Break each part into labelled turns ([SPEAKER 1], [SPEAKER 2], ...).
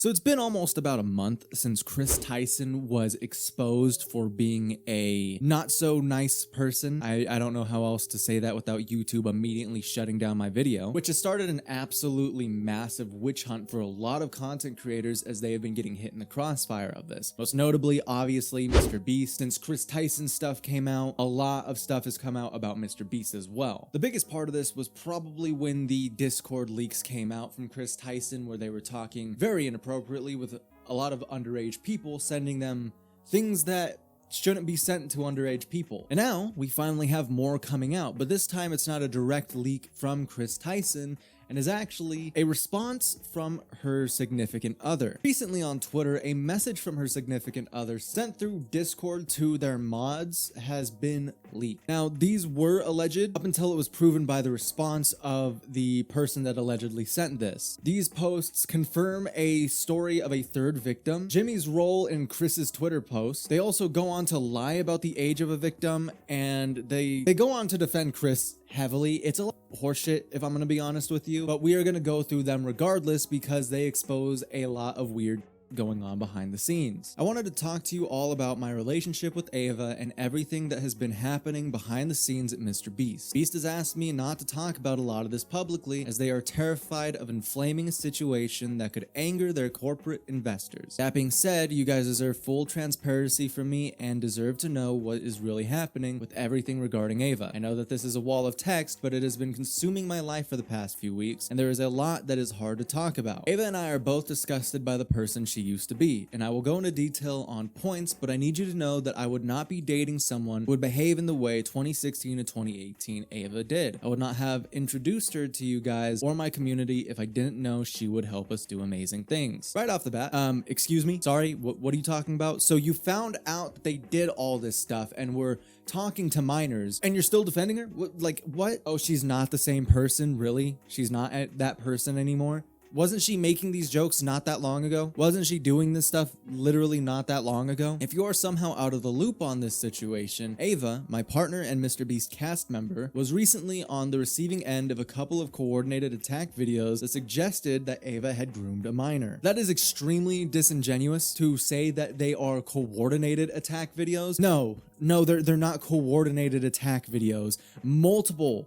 [SPEAKER 1] So it's been almost about a month since Kris Tyson was exposed for being a not so nice person. I don't know how else to say that without YouTube immediately shutting down my video, which has started an absolutely massive witch hunt for a lot of content creators as they have been getting hit in the crossfire of this. Most notably, obviously, Mr. Beast. Since Kris Tyson stuff came out, a lot of stuff has come out about Mr. Beast as well. The biggest part of this was probably when the Discord leaks came out from Kris Tyson, where they were talking very inappropriately with a lot of underage people, sending them things that shouldn't be sent to underage people. And now we finally have more coming out, but this time it's not a direct leak from Kris Tyson and is actually a response from her significant other. Recently on Twitter, a message from her significant other sent through Discord to their mods has been leaked. Now, these were alleged up until it was proven by the response of the person that allegedly sent this. These posts confirm a story of a third victim, Jimmy's role in Kris's Twitter post. They also go on to lie about the age of a victim, and they go on to defend Kris heavily. It's a lot of horseshit, if I'm gonna be honest with you, but we are gonna go through them regardless because they expose a lot of weird going on behind the scenes. I wanted to talk to you all about my relationship with Ava and everything that has been happening behind the scenes at Mr. Beast. Beast has asked me not to talk about a lot of this publicly as they are terrified of inflaming a situation that could anger their corporate investors. That being said, you guys deserve full transparency from me and deserve to know what is really happening with everything regarding Ava. I know that this is a wall of text, but it has been consuming my life for the past few weeks, and there is a lot that is hard to talk about. Ava and I are both disgusted by the person she used to be, and I will go into detail on points, but I need you to know that I would not be dating someone who would behave in the way 2016 to 2018 Ava did. I would not have introduced her to you guys or my community if I didn't know she would help us do amazing things. Right off the bat, excuse me, sorry, what are you talking about? So you found out that they did all this stuff and were talking to minors, and you're still defending her? What? Oh, she's not the same person? Really? She's not that person anymore? Wasn't she making these jokes not that long ago? Wasn't she doing this stuff literally not that long ago? If you are somehow out of the loop on this situation, Ava, my partner and Mr. Beast cast member, was recently on the receiving end of a couple of coordinated attack videos that suggested that Ava had groomed a minor. That is extremely disingenuous to say that they are coordinated attack videos. No, they're not coordinated attack videos. Multiple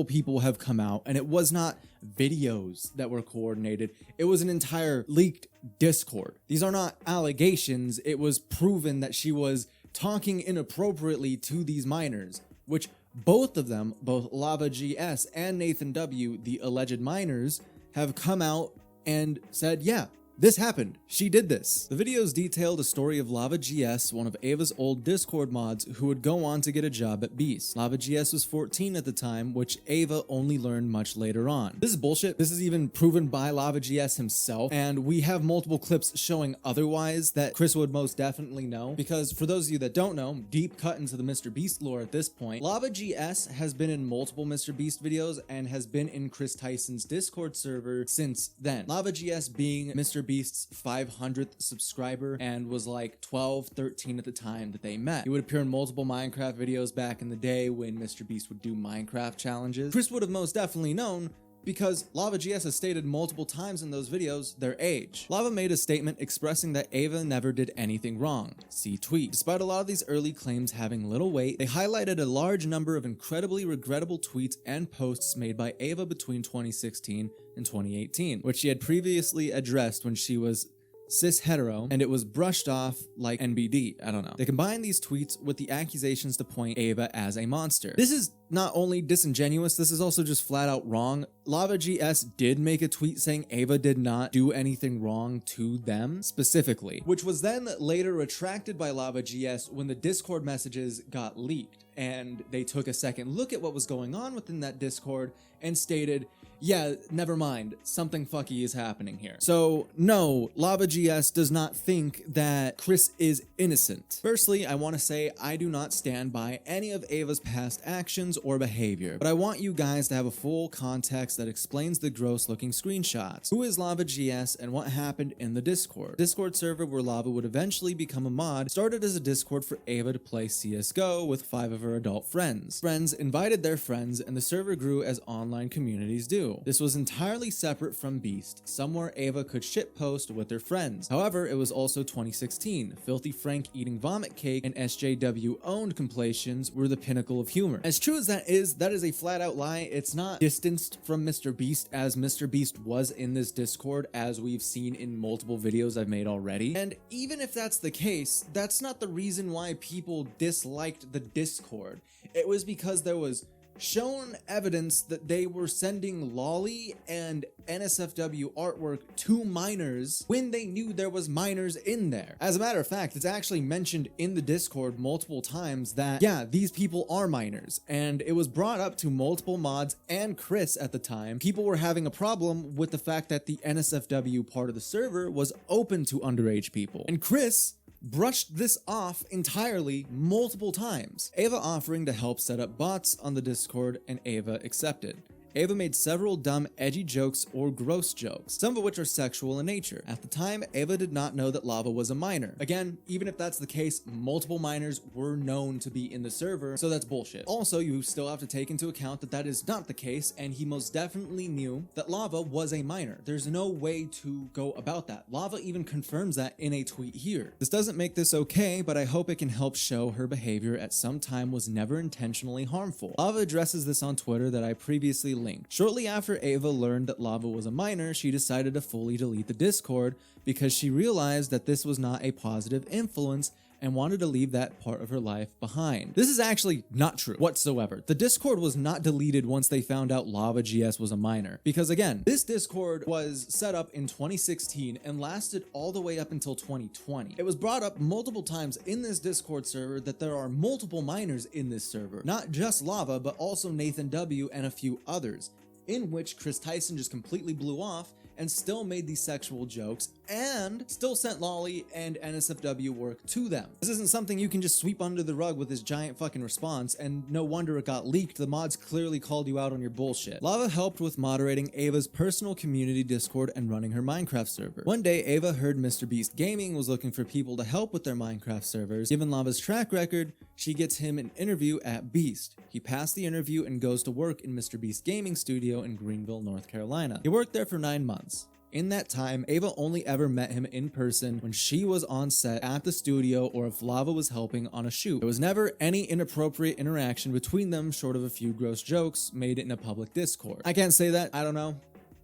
[SPEAKER 1] people have come out, and it was not videos that were coordinated. It was an entire leaked Discord. These are not allegations. It was proven that she was talking inappropriately to these minors, which both of them, both Lava GS and Nathan W, the alleged minors, have come out and said, yeah, this happened. She did this. The videos detailed a story of Lava GS, one of Ava's old Discord mods, who would go on to get a job at Beast. Lava GS was 14 at the time, which Ava only learned much later on. This is bullshit. This is even proven by Lava GS himself, and we have multiple clips showing otherwise that Kris would most definitely know, because for those of you that don't know, deep cut into the Mr. Beast lore at this point, Lava GS has been in multiple Mr. Beast videos and has been in Kris Tyson's Discord server since then. Lava GS being Mr. Beast's 500th subscriber and was like 12, 13 at the time that they met. He would appear in multiple Minecraft videos back in the day when Mr. Beast would do Minecraft challenges. Kris would have most definitely known because Lava GS has stated multiple times in those videos their age. Lava made a statement expressing that Ava never did anything wrong. See tweet. Despite a lot of these early claims having little weight, they highlighted a large number of incredibly regrettable tweets and posts made by Ava between 2016 and 2018, which she had previously addressed when she was cis hetero, and it was brushed off like NBD. I don't know. They combined these tweets with the accusations to point Ava as a monster. This is not only disingenuous, this is also just flat out wrong. Lava GS did make a tweet saying Ava did not do anything wrong to them specifically, which was then later retracted by Lava GS when the Discord messages got leaked, and they took a second look at what was going on within that Discord and stated, yeah, never mind, something fucky is happening here. So no, Lava GS does not think that Kris is innocent. Firstly, I want to say I do not stand by any of Ava's past actions or behavior, but I want you guys to have a full context that explains the gross looking screenshots. Who is Lava GS and what happened in the Discord? Discord server where Lava would eventually become a mod started as a Discord for Ava to play CSGO with 5 of her adult friends. Friends invited their friends, and the server grew as online communities do. knew. This was entirely separate from Beast, somewhere Ava could shitpost with her friends. However, it was also 2016. Filthy Frank eating vomit cake and SJW-owned compilations were the pinnacle of humor. As true as that is a flat-out lie. It's not distanced from Mr. Beast, as Mr. Beast was in this Discord, as we've seen in multiple videos I've made already. And even if that's the case, that's not the reason why people disliked the Discord. It was because there was shown evidence that they were sending lolly and NSFW artwork to minors when they knew there was minors in there. As a matter of fact, it's actually mentioned in the Discord multiple times that, yeah, these people are minors, and it was brought up to multiple mods and Kris at the time. People were having a problem with the fact that the NSFW part of the server was open to underage people, and Kris brushed this off entirely multiple times. Ava offering to help set up bots on the Discord, and Ava accepted. Ava made several dumb, edgy jokes or gross jokes, some of which are sexual in nature. At the time, Ava did not know that Lava was a minor. Again, even if that's the case, multiple minors were known to be in the server, so that's bullshit. Also, you still have to take into account that that is not the case, and he most definitely knew that Lava was a minor. There's no way to go about that. Lava even confirms that in a tweet here. This doesn't make this okay, but I hope it can help show her behavior at some time was never intentionally harmful. Lava addresses this on Twitter that I previously linked. Shortly after Ava learned that Lava was a minor, she decided to fully delete the Discord because she realized that this was not a positive influence and wanted to leave that part of her life behind. This is actually not true whatsoever. The Discord was not deleted once they found out Lava GS was a minor, because again, this Discord was set up in 2016 and lasted all the way up until 2020. It was brought up multiple times in this Discord server that there are multiple minors in this server, not just Lava, but also Nathan W and a few others, in which Kris Tyson just completely blew off and still made these sexual jokes and still sent lolly and NSFW work to them. This isn't something you can just sweep under the rug with this giant fucking response, and no wonder it got leaked. The mods clearly called you out on your bullshit. Lava helped with moderating Ava's personal community Discord and running her Minecraft server. One day, Ava heard Mr. Beast Gaming was looking for people to help with their Minecraft servers. Given Lava's track record, she gets him an interview at Beast. He passed the interview and goes to work in Mr. Beast Gaming studio in Greenville, North Carolina. He worked there for 9 months. In that time, Ava only ever met him in person when she was on set at the studio or if Lava was helping on a shoot. There was never any inappropriate interaction between them short of a few gross jokes made in a public Discord. I can't say that, I don't know.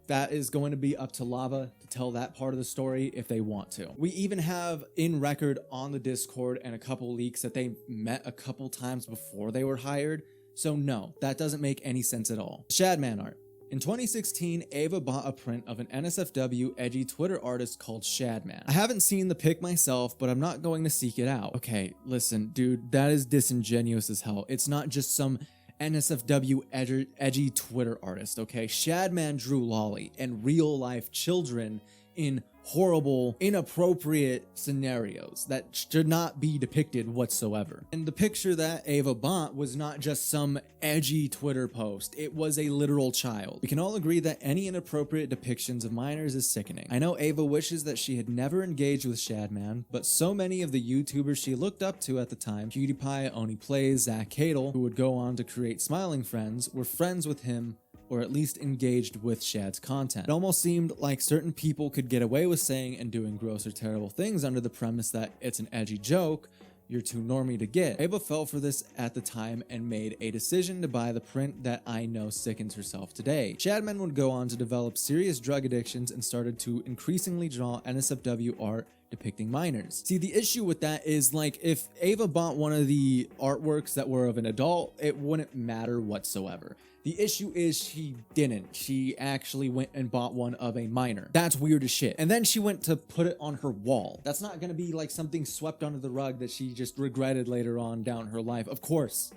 [SPEAKER 1] That is going to be up to Lava to tell that part of the story if they want to. We even have in record on the Discord and a couple leaks that they met a couple times before they were hired. So no, that doesn't make any sense at all. Shadman art. In 2016, Ava bought a print of an NSFW edgy Twitter artist called Shadman. I haven't seen the pic myself, but I'm not going to seek it out. Okay, listen, dude, that is disingenuous as hell. It's not just some NSFW edgy Twitter artist, okay? Shadman drew lolly and real life children in horrible, inappropriate scenarios that should not be depicted whatsoever. And the picture that Ava bought was not just some edgy Twitter post, it was a literal child. We can all agree that any inappropriate depictions of minors is sickening. I know Ava wishes that she had never engaged with Shadman, but so many of the YouTubers she looked up to at the time, PewDiePie, Oni Plays, Zach Cadle, who would go on to create Smiling Friends, were friends with him or at least engaged with Shad's content. It almost seemed like certain people could get away with saying and doing gross or terrible things under the premise that it's an edgy joke, you're too normie to get. Ava fell for this at the time and made a decision to buy the print that I know sickens herself today. Shadman would go on to develop serious drug addictions and started to increasingly draw NSFW art depicting minors. See, the issue with that is, like, if Ava bought one of the artworks that were of an adult, it wouldn't matter whatsoever. The issue is she didn't. She actually went and bought one of a minor. That's weird as shit. And then she went to put it on her wall. That's not gonna be like something swept under the rug that she just regretted later on down her life. Of course.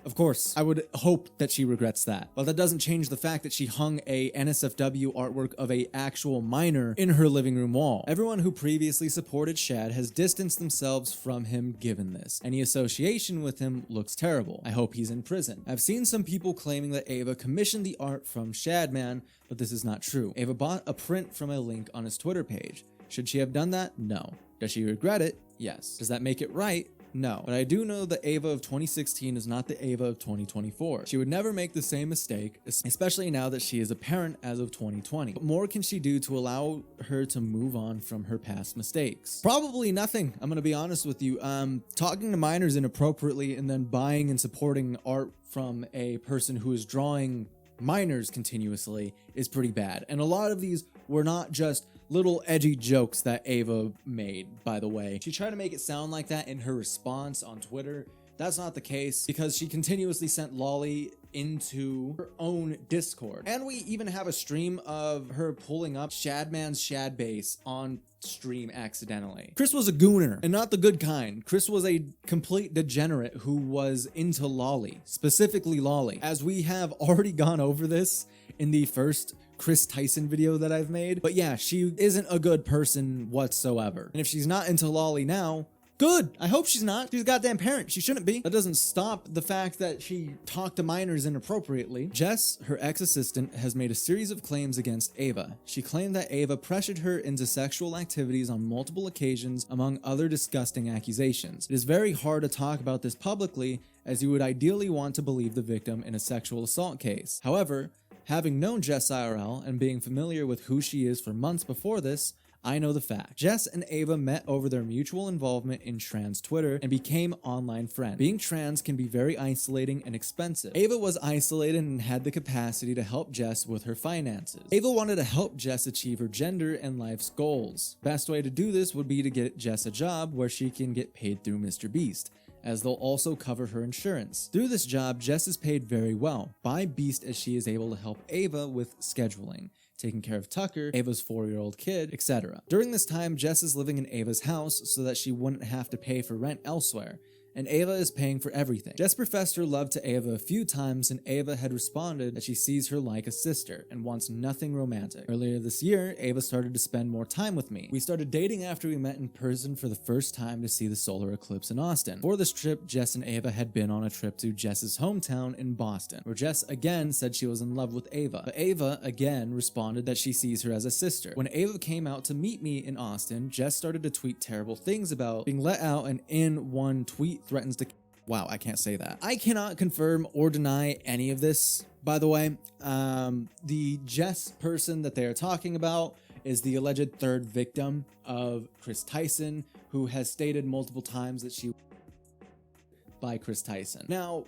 [SPEAKER 1] I would hope that she regrets that. But that doesn't change the fact that she hung a NSFW artwork of a actual minor in her living room wall. Everyone who previously supported Shad has distanced themselves from him given this. Any association with him looks terrible. I hope he's in prison. I've seen some people claiming that Ava commissioned the art from Shadman, but this is not true. Ava bought a print from a link on his Twitter page. Should she have done that? No. Does she regret it? Yes. Does that make it right? No. But I do know the Ava of 2016 is not the Ava of 2024. She would never make the same mistake, especially now that she is a parent as of 2020. What more can she do to allow her to move on from her past mistakes? Probably nothing. I'm gonna be honest with you. Talking to minors inappropriately and then buying and supporting art from a person who is drawing minors continuously is pretty bad. And a lot of these were not just little edgy jokes that Ava made, by the way. She tried to make it sound like that in her response on Twitter. That's not the case, because she continuously sent Lolly into her own Discord. And we even have a stream of her pulling up Shadman's Shad base on stream accidentally. Kris was a gooner, and not the good kind. Kris was a complete degenerate who was into Lolly, specifically Lolly. As we have already gone over this in the first Kris Tyson video that I've made. But yeah, she isn't a good person whatsoever. And if she's not into Lolly now, good. I hope she's not. She's a goddamn parent. She shouldn't be. That doesn't stop the fact that she talked to minors inappropriately. Jess, her ex-assistant, has made a series of claims against Ava. She claimed that Ava pressured her into sexual activities on multiple occasions, among other disgusting accusations. It is very hard to talk about this publicly, as you would ideally want to believe the victim in a sexual assault case. However, having known Jess IRL and being familiar with who she is for months before this, I know the fact. Jess and Ava met over their mutual involvement in trans Twitter and became online friends. Being trans can be very isolating and expensive. Ava was isolated and had the capacity to help Jess with her finances. Ava wanted to help Jess achieve her gender and life's goals. Best way to do this would be to get Jess a job where she can get paid through Mr. Beast, as they'll also cover her insurance. Through this job, Jess is paid very well by Beast, as she is able to help Ava with scheduling, taking care of Tucker, Ava's 4-year-old kid, etc. During this time, Jess is living in Ava's house so that she wouldn't have to pay for rent elsewhere, and Ava is paying for everything. Jess professed her love to Ava a few times, and Ava had responded that she sees her like a sister and wants nothing romantic. Earlier this year, Ava started to spend more time with me. We started dating after we met in person for the first time to see the solar eclipse in Austin. For this trip, Jess and Ava had been on a trip to Jess's hometown in Boston, where Jess again said she was in love with Ava, but Ava again responded that she sees her as a sister. When Ava came out to meet me in Austin, Jess started to tweet terrible things about being let out, and in one tweet threatens to... Wow, I can't say that. I cannot confirm or deny any of this, by the way. The Jess person that they are talking about is the alleged third victim of Kris Tyson, who has stated multiple times that she by Kris Tyson. Now,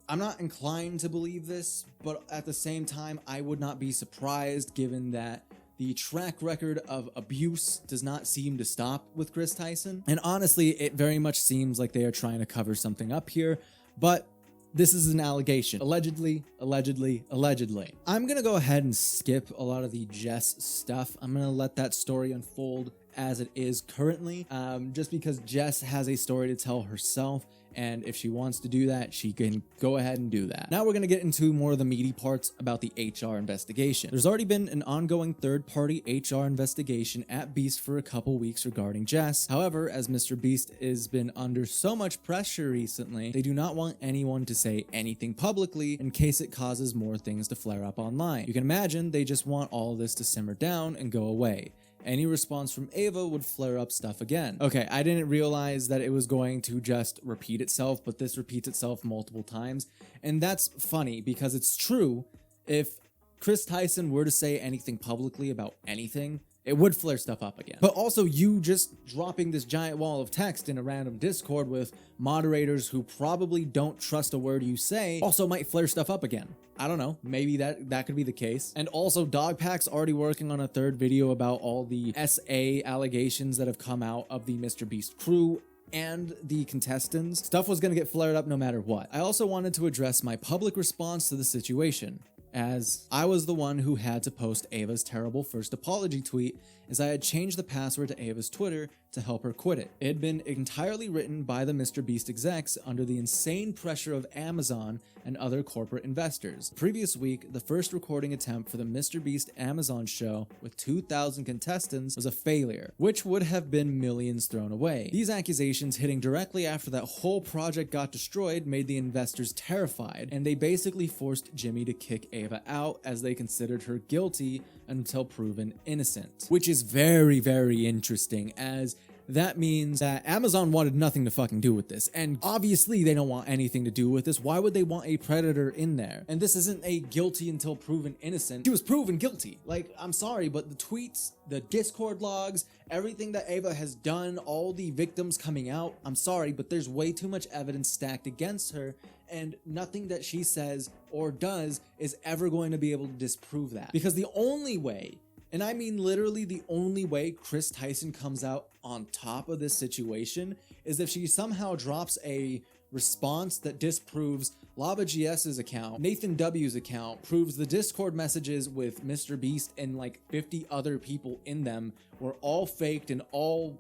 [SPEAKER 1] I'm not inclined to believe this, but at the same time, I would not be surprised given that the track record of abuse does not seem to stop with Kris Tyson. And honestly, it very much seems like they are trying to cover something up here, but this is an allegation. Allegedly, allegedly, allegedly. I'm gonna go ahead and skip a lot of the Jess stuff. I'm gonna let that story unfold as it is currently, just because Jess has a story to tell herself, and if she wants to do that, she can go ahead and do that. Now we're going to get into more of the meaty parts about the HR investigation. There's already been an ongoing third-party HR investigation at Beast for a couple weeks regarding Jess. However, as Mr. Beast has been under so much pressure recently, they do not want anyone to say anything publicly in case it causes more things to flare up online. You can imagine they just want all of this to simmer down and go away. Any response from Ava would flare up stuff again. Okay, I didn't realize that it was going to just repeat itself, but this repeats itself multiple times. And that's funny because it's true. If Kris Tyson were to say anything publicly about anything, it would flare stuff up again. But also, you just dropping this giant wall of text in a random Discord with moderators who probably don't trust a word you say also might flare stuff up again. I don't know, maybe that could be the case. And also, Dogpack's already working on a third video about all the SA allegations that have come out of the Mr. Beast crew and the contestants. Stuff was gonna get flared up no matter what. I also wanted to address my public response to the situation, as I was the one who had to post Ava's terrible first apology tweet, as I had changed the password to Ava's Twitter to help her quit it. It had been entirely written by the Mr. Beast execs under the insane pressure of Amazon and other corporate investors. The previous week, the first recording attempt for the Mr. Beast Amazon show with 2,000 contestants was a failure, which would have been millions thrown away. These accusations hitting directly after that whole project got destroyed made the investors terrified, and they basically forced Jimmy to kick Ava out as they considered her guilty until proven innocent. Which is very, very interesting, as that means that Amazon wanted nothing to fucking do with this. And obviously they don't want anything to do with this. Why would they want a predator in there? And this isn't a guilty until proven innocent. She was proven guilty. Like, I'm sorry, but the tweets, the Discord logs, everything that Ava has done, all the victims coming out, I'm sorry, but there's way too much evidence stacked against her, and nothing that she says or does is ever going to be able to disprove that. Because the only way, and I mean literally the only way, Kris Tyson comes out on top of this situation is if she somehow drops a response that disproves Lava GS's account, Nathan W's account, proves the Discord messages with Mr. Beast and like 50 other people in them were all faked and all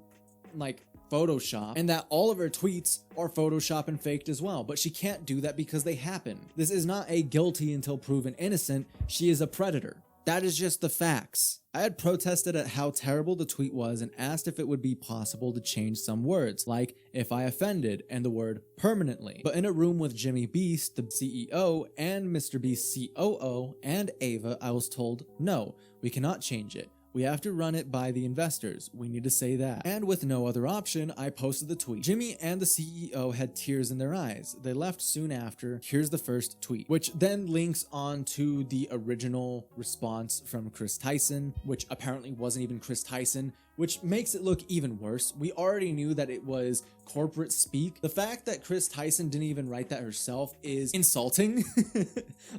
[SPEAKER 1] like Photoshop, and that all of her tweets are Photoshop and faked as well. But she can't do that because they happen. This is not a guilty until proven innocent. She is a predator. That is just the facts. I had protested at how terrible the tweet was and asked if it would be possible to change some words, like if I offended and the word permanently. But in a room with Jimmy Beast, the CEO, and Mr. Beast's COO, and Ava, I was told, no, we cannot change it. We have to run it by the investors. We need to say that. And with no other option, I posted the tweet. Jimmy and the CEO had tears in their eyes. They left soon after. Here's the first tweet, which then links on to the original response from Kris Tyson, which apparently wasn't even Kris Tyson, which makes it look even worse. We already knew that it was corporate speak. The fact that Kris Tyson didn't even write that herself is insulting,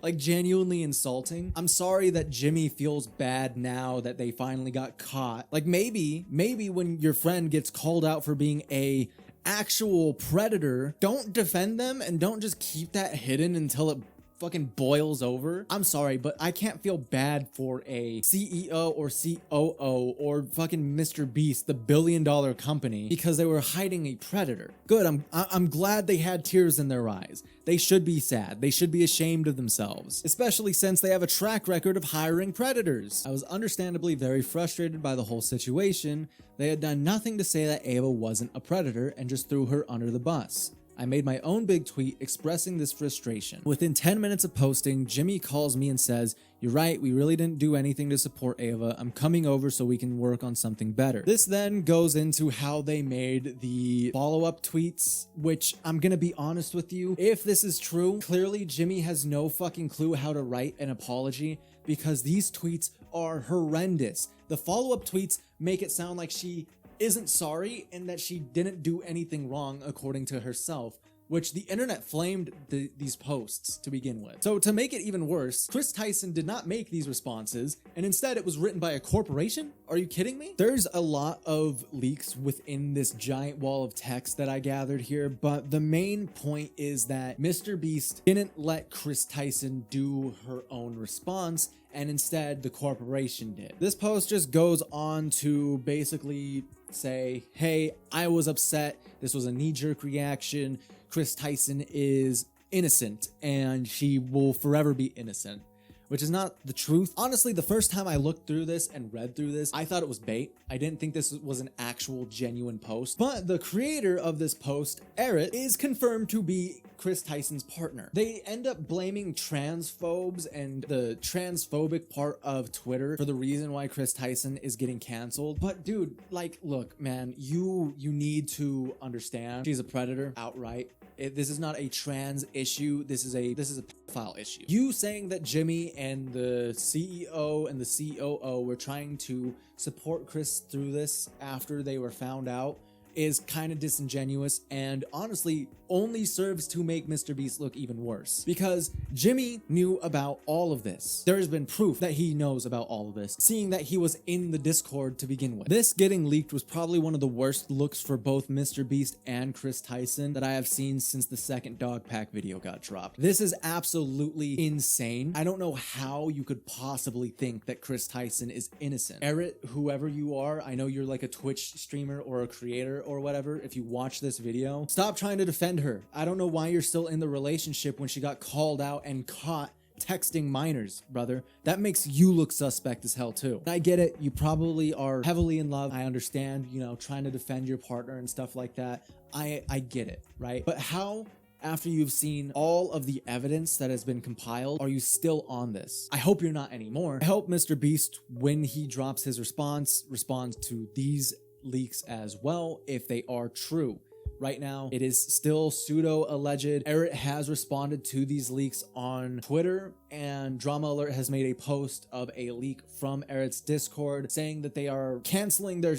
[SPEAKER 1] like genuinely insulting. I'm sorry that Jimmy feels bad now that they finally got caught. Like maybe when your friend gets called out for being a actual predator, don't defend them and don't just keep that hidden until it fucking boils over. I'm sorry, but I can't feel bad for a CEO or COO or fucking Mr. Beast, the billion-dollar company, because they were hiding a predator. Good, I'm glad they had tears in their eyes. They should be sad. They should be ashamed of themselves, especially since they have a track record of hiring predators. I was understandably very frustrated by the whole situation. They had done nothing to say that Ava wasn't a predator and just threw her under the bus. I made my own big tweet expressing this frustration. Within 10 minutes of posting, Jimmy calls me and says, "You're right, we really didn't do anything to support Ava. I'm coming over so we can work on something better." This then goes into how they made the follow-up tweets, which I'm gonna be honest with you, if this is true, clearly Jimmy has no fucking clue how to write an apology because these tweets are horrendous. The follow-up tweets make it sound like she isn't sorry and that she didn't do anything wrong according to herself, which the internet flamed these posts to begin with. So to make it even worse, Kris Tyson did not make these responses, and instead it was written by a corporation? Are you kidding me? There's a lot of leaks within this giant wall of text that I gathered here, but the main point is that Mr. Beast didn't let Kris Tyson do her own response, and instead the corporation did. This post just goes on to basically say, hey, I was upset. This was a knee-jerk reaction. Kris Tyson is innocent and she will forever be innocent, which is not the truth. Honestly, the first time I looked through this and read through this, I thought it was bait. I didn't think this was an actual genuine post, but the creator of this post, Eric, is confirmed to be Kris Tyson's partner. They end up blaming transphobes and the transphobic part of Twitter for the reason why Kris Tyson is getting canceled. But dude, like, look, man, you need to understand she's a predator outright. This is not a trans issue. This is a pedophile issue. You saying that Jimmy and the CEO and the COO were trying to support Kris through this after they were found out is kind of disingenuous and honestly only serves to make Mr. Beast look even worse, because Jimmy knew about all of this. There has been proof that he knows about all of this, seeing that he was in the Discord to begin with. This getting leaked was probably one of the worst looks for both Mr. Beast and Kris Tyson that I have seen since the second dog pack video got dropped. This is absolutely insane. I don't know how you could possibly think that Kris Tyson is innocent. Eric, whoever you are, I know you're like a Twitch streamer or a creator or whatever. If you watch this video, stop trying to defend her. I don't know why you're still in the relationship when she got called out and caught texting minors, brother. That makes you look suspect as hell too. I get it. You probably are heavily in love. I understand, you know, trying to defend your partner and stuff like that. I get it, right? But how, after you've seen all of the evidence that has been compiled, are you still on this? I hope you're not anymore. I hope Mr. Beast, when he drops his response, responds to these leaks as well if they are true. Right now, it is still pseudo-alleged. Eric has responded to these leaks on Twitter, and Drama Alert has made a post of a leak from Eric's Discord saying that they are canceling their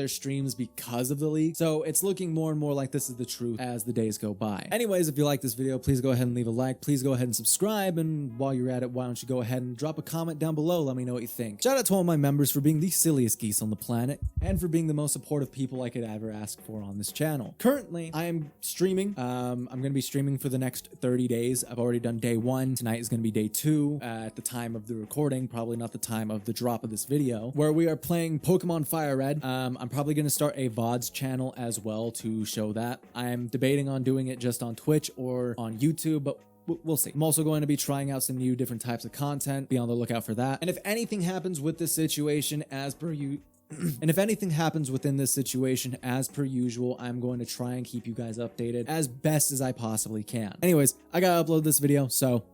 [SPEAKER 1] streams because of the leak. So it's looking more and more like this is the truth as the days go by. Anyways, if you like this video, please go ahead and leave a like. Please go ahead and subscribe. And while you're at it, why don't you go ahead and drop a comment down below? Let me know what you think. Shout out to all my members for being the silliest geese on the planet and for being the most supportive people I could ever ask for on this channel. Currently, I am streaming. I'm going to be streaming for the next 30 days. I've already done day 1. Tonight is going to be day 2 at the time of the recording, probably not the time of the drop of this video, where we are playing Pokemon Fire Red. I'm probably going to start a VODs channel as well to show that. I'm debating on doing it just on Twitch or on YouTube, but we'll see. I'm also going to be trying out some new different types of content. Be on the lookout for that. And if anything happens with this situation as per you, and if anything happens within this situation, as per usual, I'm going to try and keep you guys updated as best as I possibly can. Anyways, I gotta upload this video, so